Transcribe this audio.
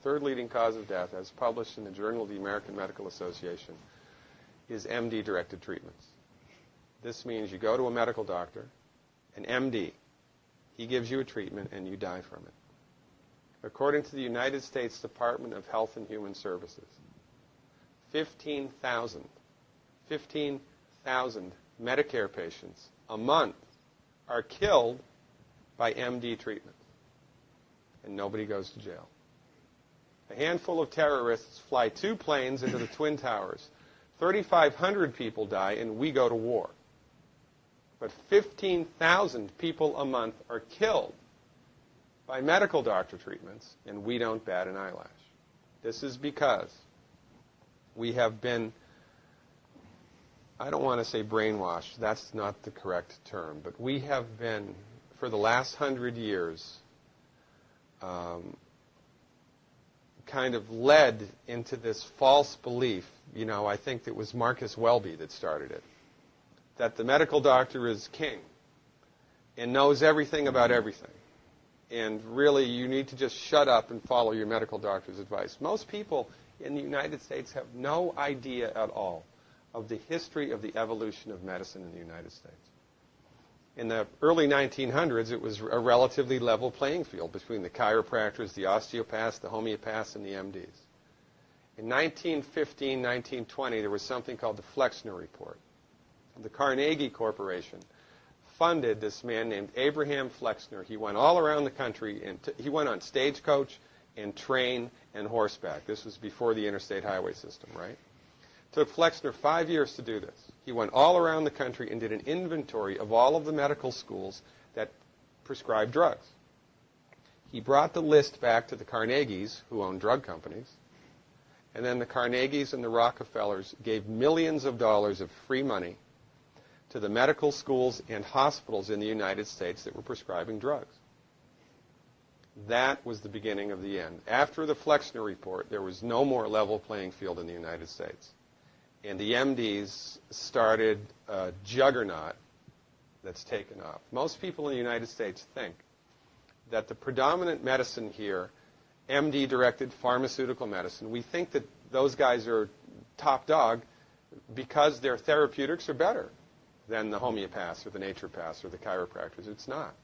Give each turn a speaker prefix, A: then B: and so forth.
A: third leading cause of death, as published in the Journal of the American Medical Association, is MD-directed treatments. This means you go to a medical doctor, an MD. He gives you a treatment, and you die from it. According to the United States Department of Health and Human Services, 15,000 Medicare patients a month are killed by MD treatment, and nobody goes to jail. A handful of terrorists fly 2 planes into the Twin Towers. 3,500 people die, and we go to war. But 15,000 people a month are killed by medical doctor treatments, and we don't bat an eyelash. This is because we have been, I don't want to say brainwashed, that's not the correct term, but we have been, for the last 100 years, kind of led into this false belief. You know, I think it was Marcus Welby that started it, that the medical doctor is king and knows everything about everything. And really, you need to just shut up and follow your medical doctor's advice. Most people in the United States have no idea at all of the history of the evolution of medicine in the United States. In the early 1900s, it was a relatively level playing field between the chiropractors, the osteopaths, the homeopaths, and the MDs. In 1915, 1920, there was something called the Flexner Report. The Carnegie Corporation funded this man named Abraham Flexner. He went all around the country, and he went on stagecoach and train and horseback. This was before the interstate highway system, right? It took Flexner 5 years to do this. He went all around the country and did an inventory of all of the medical schools that prescribed drugs. He brought the list back to the Carnegies, who owned drug companies, and then the Carnegies and the Rockefellers gave millions of dollars of free money to the medical schools and hospitals in the United States that were prescribing drugs. That was the beginning of the end. After the Flexner Report, there was no more level playing field in the United States. And the MDs started a juggernaut that's taken off. Most people in the United States think that the predominant medicine here, MD-directed pharmaceutical medicine, we think that those guys are top dog because their therapeutics are better than the homeopaths or the naturopaths or the chiropractors. It's not.